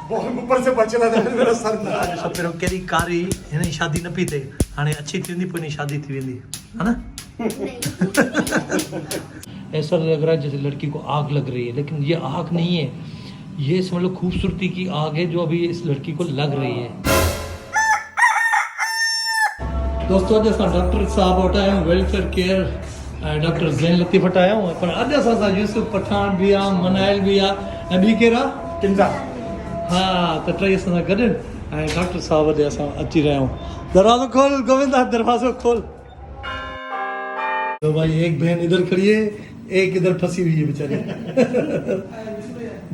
बहुत ऊपर से बचला था मेरा सर ना। ॾिसो पहिरियों कहिड़ी कारी हिन जी शादी न पई थिए, हाणे अच्छी थी वेंदी पोइ हिन जी शादी थी वेंदी है ना। ऐसा लग रहा है जैसे लड़की को आग लग रही है, लेकिन ये आग नहीं है, ये समझ लो खूबसूरती की आग है जो अभी इस लड़की को लग रही है। दोस्तों अॼु असां डॉक्टर साहब वटि आया आहियूं, वेलफेयर केयर डॉक्टर ज़ैन लतीफ़ वटि आया आहियूं, पर अॼु असां सां यूसुफ पठान बि आहे, मनाइल बि आहे, ऐं ॿी केरु आहे, किंजा। हाँ त टई असां सां गॾु ऐं डॉक्टर साहब ॾे असां अची रहिया आहियूं। दरवाज़ो खोल गोविंदा, दरवाज़ो खोल। तो भाई एक बहन इधर खड़ी है, एक इधर फंसी हुई है बेचारी।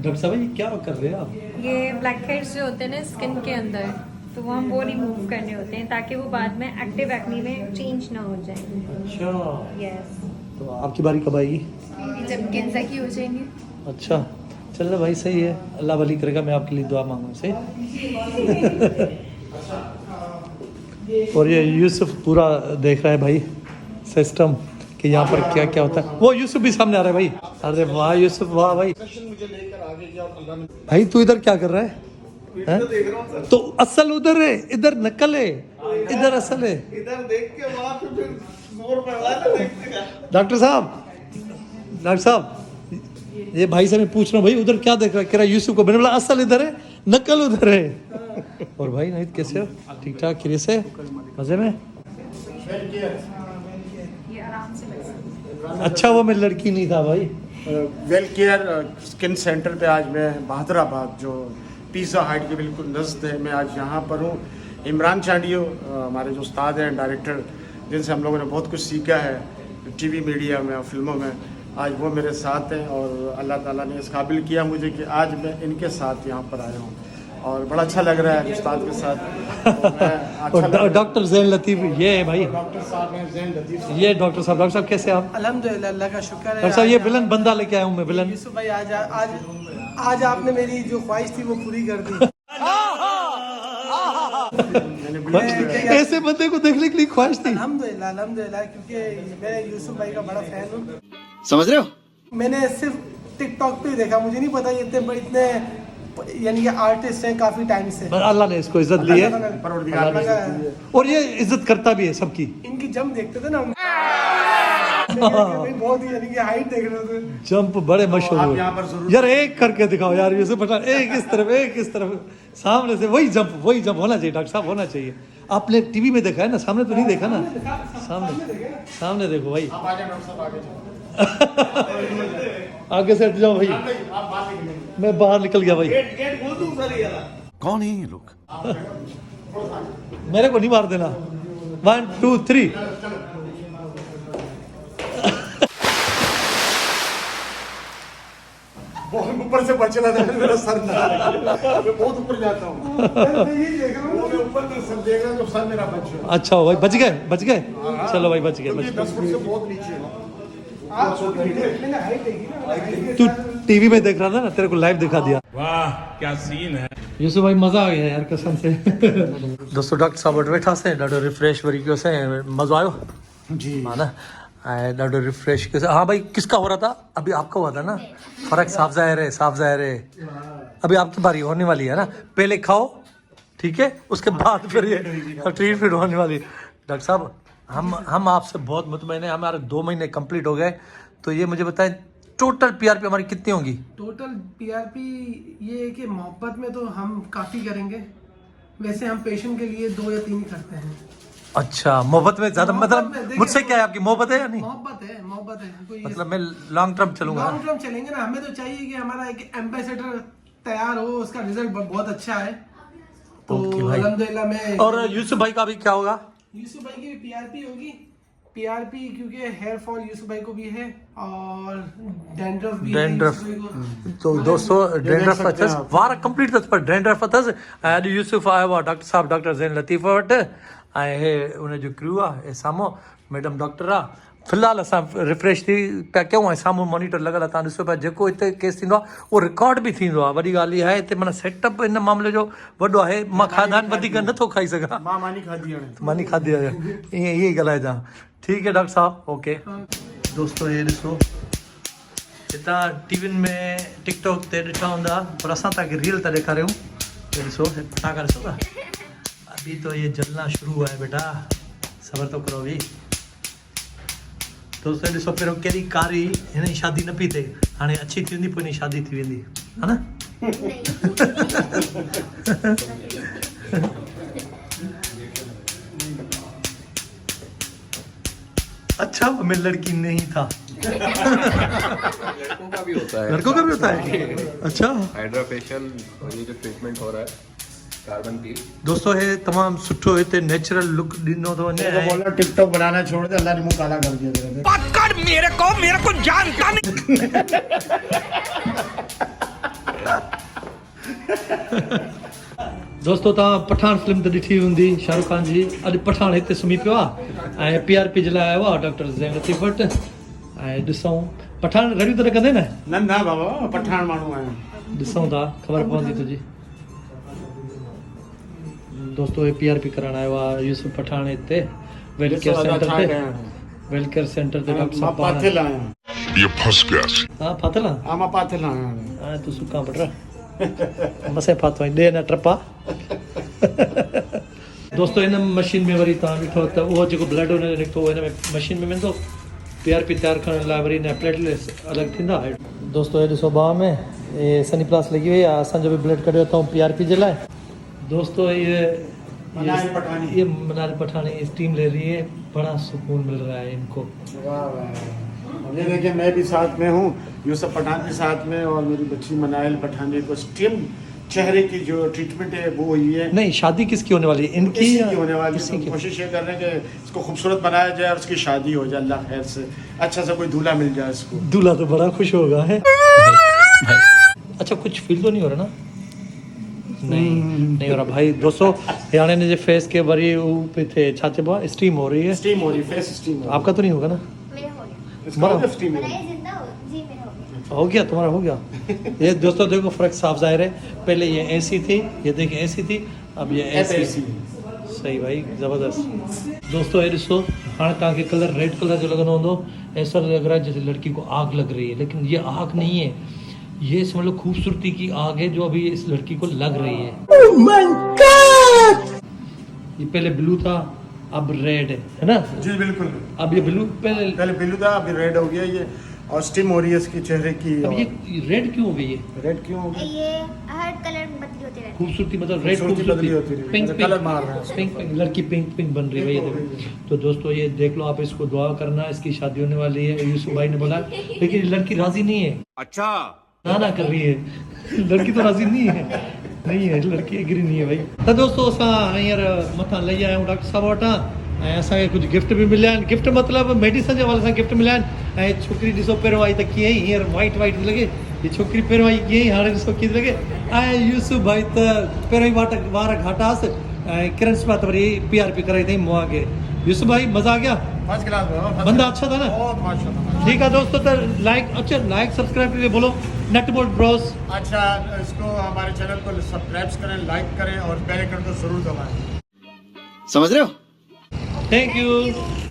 डॉक्टर साहब ये क्या कर रहे हैं आप? ये ब्लैक हेड्स जो होते हैं ना स्किन के अंदर, तो वो हम वो रिमूव करने होते हैं ताकि वो बाद में एक्टिव एक्ने में चेंज ना हो जाए। अच्छा, यस। तो आपकी बारी कब आएगी? जब कैंसर की हो जाएंगे। अच्छा चलो भाई, सही है, अल्लाह भली करेगा, मैं आपके लिए दुआ मांगूँ। सही। और ये यूसुफ पूरा देख रहा है भाई सिस्टम कि यहाँ पर क्या क्या होता है। वो यूसुफ भी सामने आ रहा है भाई। अरे वाह यूसुफ, वाह भाई। भाई तू इधर क्या कर रहा है? तो असल उधर है, इधर नकल है, इधर असल है। इधर देख के वहां पे फिर जोर पड़ रहा है देखते का। डॉक्टर साहब ये भाई से मैं पूछ रहा हूँ भाई उधर क्या देख रहा है? कह रहा यूसुफ को। मैंने बोला असल इधर है, नकल उधर है। और भाई नहीं कैसे हो? ठीक ठाक, खिरे से, मजे में? ये आराम से लग सकता है। अच्छा वो मैं लड़की नहीं था भाई। वेल केयर स्किन सेंटर पे आज मैं बहादुराबाद जो पिज़्ज़ा हाइट के बिल्कुल नज़द है, मैं आज यहाँ पर हूँ। इमरान चांडियो हमारे जो उस्ताद हैं, डायरेक्टर, जिनसे हम लोगों ने बहुत कुछ सीखा है टीवी मीडिया में और फिल्मों में, आज वो मेरे साथ हैं। और अल्लाह ताला ने इस काबिल किया मुझे कि आज मैं इनके साथ यहाँ पर आया हूँ और बड़ा अच्छा लग रहा है उस्ताद के साथ। और डॉक्टर ज़ैन लतीफ़ ये है भाई, डॉक्टर साहब हैं ज़ैन लतीफ़। ये डॉक्टर साहब कैसे आप? अल्हम्दुलिल्लाह, अल्लाह का शुक्र है। डॉक्टर साहब ये विलन बंदा लेके आया हूँ मैं, विलन। यूसुफ भाई आज आपने मेरी जो ख्वाहिश थी वो पूरी कर दी। ऐसे बंदे को देखने के लिए ख्वाहिश थी। अल्हम्दुलिल्लाह, क्योंकि मैं यूसुफ भाई का बड़ा फैन हूँ। समझ रहे हो? मैंने सिर्फ टिकटॉक पे देखा, मुझे नहीं पता ये इतने यानी कि आर्टिस्ट हैं काफी टाइम से। अल्लाह ने इसको इज्जत दी है और ये इज्जत करता भी है सबकी। इनकी जंप देखते थे ना हम, बहुत ही यानी कि हाइट देख रहे थे। जंप बड़े मशहूर आप हुए यहाँ पर जरूर यार। एक करके दिखाओ यार, यूसुफ पठान, एक इस तरफ सामने से वही जंप होना चाहिए। डॉक्टर साहब होना चाहिए। आपने टीवी में देखा है ना, सामने तो नहीं देखा ना। सामने देखो भाई। आप आ जाए डॉक्टर साहब, आगे जाओ। आगे से हट जाओ भाई। आप बाहर निकलेंगे। मैं बाहर निकल गया भाई। गेट खोल दूं सर? ये कौन है ये लोग? मेरे को नहीं मार देना। 1 2 3। बहुत ऊपर से बचला था मेरा सर ना। मैं बहुत ऊपर जाता हूँ। मैं ये देख रहा हूँ, मैं ऊपर से सर देख रहा हूँ तो सर मेरा बच गया। अच्छा हो भाई, बच गए। चलो भाई बच गए। 10 फुट से बहुत नीचे है। तू टीवी में देख रहा था ना, तेरे को लाइव दिखा दिया। वाह क्या सीन है। यूसुफ भाई मजा आ गया यार कसम से। दोस्तों डॉक्टर साहब वटि वेठा से ॾाढो रिफ्रेश वरी कयो से, मज़ो आयो जी हाँ ना, ऐं ॾाढो रिफ्रेश कयो से। हाँ भाई किसका हो रहा था? अभी आपका हुआ था ना। फर्क साफ ज़ाहिर है। अभी आपकी बारी होने वाली है ना, पहले खाओ ठीक है, उसके बाद फिर ये ट्रीटमेंट होने वाली है। डॉक्टर साहब हम आपसे बहुत मुतमईन हैं। हमारे 2 महीने कंप्लीट हो गए, तो ये मुझे बताएं टोटल पीआरपी हमारी कितनी होगी? टोटल पीआरपी ये है कि मोहब्बत में तो हम काफी करेंगे, वैसे हम पेशेंट के लिए 2 या 3 ही करते हैं। अच्छा, मोहब्बत में ज्यादा, मतलब मुझसे क्या है, आपकी मोहब्बत है या नहीं? मोहब्बत है कोई, मतलब मैं लॉन्ग टर्म चलूंगा। लॉन्ग टर्म चलेंगे ना। हमें तो चाहिए कि हमारा एक एम्बेसडर तैयार हो, उसका रिजल्ट बहुत अच्छा है। तो अल्हम्दुलिल्लाह मैं। और यूसुफ भाई का भी क्या होगा? यूसुफ भाई की पीआरपी होगी। पीआरपी क्योंकि हेयर फॉल यूसुफ भाई को भी है और डैंड्रफ भी है यूसुफ भाई को। तो दोस्तों डैंड्रफ अथस वार कंप्लीट अथस, पर डैंड्रफ अथस। अॼु यूसुफ आयो आहे डॉक्टर साहब डॉक्टर ज़ैन लतीफ़ वटि, ऐं हे उनजो क्रू आहे, साम्हूं मैडम डॉक्टर आहे। फ़िलहालु असां रिफ्रेश थी पिया कयूं ऐं साम्हूं मॉनिटर लॻल आहे। तव्हां ॾिसो पिया जेको हिते केस थींदो आहे उहो रिकॉर्ड बि थींदो आहे। वॾी ॻाल्हि इहा आहे हिते माना सेटअप हिन मामले जो वॾो आहे। मां खाधान वधीक नथो खाई सघां। मानी खाधी आहे ईअं ई ॻाल्हाइजां। ठीकु है डॉक्टर साहब, ओके। दोस्तों ये ॾिसो हितां टीवियुनि में टिकटॉक ते ॾिठा हूंदा पर असां तव्हांखे रील था ॾेखारियूं। ये ॾिसो तव्हां खां ॾिसो था अभी तो ये जलना शुरू हुआ है बेटा, सबर तो करो भी। दोस्तों ॾिसो पहिरियों कहिड़ी कारी हिन जी शादी न पई थिए, हाणे अच्छी थी वेंदी पोइ हिन जी शादी थी वेंदी, है ना? अच्छा मैं लड़की नहीं था। लड़कों का भी होता है। लड़कों का भी होता है? अच्छा। हाइड्रा फेशियल और ये जो ट्रीटमेंट हो रहा है कार्बन टील। दोस्तों हे तमाम सुठो हिते नेचुरल लुक ॾिनो थो वञे। तो बोला टिकटॉक बनाना छोड़ दे, अल्लाह ने मुंह काला कर दिया तेरे। पकड़ मेरे को जानता नहीं। दोस्तों तव्हां पठान फिल्म त ॾिठी हूंदी शाहरुख खान जी। अॼु पठान हिते सुम्ही पियो आहे ऐं PRP जे लाइ आयो आहे डॉक्टर ज़ैन लतीफ़ वटि। ऐं ॾिसूं पठान रड़ियूं त न कंदे न? नंढा बाबा पठान माण्हू आहिनि। ॾिसूं था ख़बर पवंदी तुंहिंजी। दोस्तों हे PRP कराइण आयो आहे यूसुफ पठान हिते वेल केयर सेंटर ते। वेल केयर सेंटर ते डॉक्टर मां साहब पाथिल आहियां। ये फंस गया। हा फाथल आहे? हा मां पाथिल आहियां। हाणे तूं सुकां पट मसे फाथो ॾे न ट्रपा। दोस्तों हिन मशीन में वरी तव्हां ॾिठो त उहो जेको ब्लड हुन निकितो हिन में मशीन में वेंदो PRP तयारु करण लाइ, वरी हिन प्लेटलेट्स अलॻि थींदा। दोस्तों हे ॾिसो बाह में ये सनी प्लास लॻी वई आहे, असांजो बि ब्लड कढियो अथऊं PRP जे लाइ। दोस्तों ये मनाली पठानी स्टीम ले रही है, बड़ा सुकून मिल रहा है इनको। वाह वाह। ये देखिए मैं भी साथ में हूँ, यूसुफ पठान के साथ में, और मेरी बच्ची मनाइल पठानी को स्टीम चेहरे की जो ट्रीटमेंट है वो हुई है। नहीं शादी किसकी होने वाली है? इनकी इसी की होने वाली इसी है। की। तो कोशिश ये कर रहे हैं कि इसको खूबसूरत बनाया जाए और उसकी शादी हो जाए, अल्लाह खैर से अच्छा सा कोई दूल्हा मिल जाए इसको। दूल्हा तो बड़ा खुश होगा है। अच्छा कुछ फील तो नहीं हो रहा ना? नहीं हो रहा भाई। दोस्तों यानी ने फेस के वरी पे थे छा चइबो आहे स्टीम हो रही है। स्टीम हो रही, फेस स्टीम हो रही। आपका तो नहीं होगा ना? मेरा हो गया। इसका हो गया स्टीम? बनाए जिंदा हो जी, मेरा हो गया। हो गया तुम्हारा हो गया। ये दोस्तों देखो फर्क साफ जाहिर है, पहले ये ऐसी थी, ये देखिए ऐसी थी, अब ये ऐसी। सही भाई ज़बरदस्त। दोस्तों ये ॾिसो हाणे तव्हांखे कलर रेड कलर जो लॻंदो हूंदो, ऐसा लग रहा है जैसे लड़की को आग लग रही है, लेकिन ये आग नहीं है, ये समझ लो खूबसूरती की आग है जो अभी इस लड़की को लग रही है। Oh my God! ये पहले ब्लू था अब रेड है ना? जी बिल्कुल। अब ये ब्लू पहले ब्लू था अभी रेड हो गया ये, और स्टीम हो रही है इसकी चेहरे की। अब ये रेड क्यों हो गई है? रेड क्यों हो गई? ये हर कलर बदली होते रहते हैं। खूबसूरती मतलब रेड खूबसूरती बदली होती रही, पिंक मतलब कलर मार रहा है। पिंक पिंक लड़की पिंक पिंक बन रही है ये। तो दोस्तों ये देख लो आप, इसको दुआ करना, इसकी शादी होने वाली है। यूसुफ भाई ने बोला, लेकिन लड़की राजी नहीं है। अच्छा ना कर रही है, लड़की तो राजी नहीं है लड़की एग्री नहीं है भाई। तो दोस्तों असां हींअर मथां लही आया आहियूं डॉक्टर साहब वटां, ऐं असांखे कुझु गिफ्ट बि मिलिया आहिनि। गिफ्ट मतिलबु मेडिसन जे हवाले सां गिफ्ट मिलिया आहिनि। ऐं छोकिरी ॾिसो पहिरियों आई त कीअं ई हींअर वाइट वाइट थी लॻे, ये छोकिरी पहिरियों आई कीअं ई हाणे ॾिसो कीअं थी लॻे। ऐं यूसुफ भाई त पहिरियों ई वार घाटासि, ऐं किरण सिपा त वरी PRP कराई अथई मुंहुं के। यूसुफ भाई मज़ा आ गया? फर्स्ट क्लास बंदा अच्छा था ना? बहुत माशाल्लाह। ठीक है दोस्तों, तो लाइक सब्सक्राइब के लिए बोलो नेटबोल्ट ब्रोस। अच्छा इसको हमारे चैनल को सब्सक्राइब करें, लाइक करें और बेल आइकन को जरूर दबाएं। समझ रहे हो? Thank you.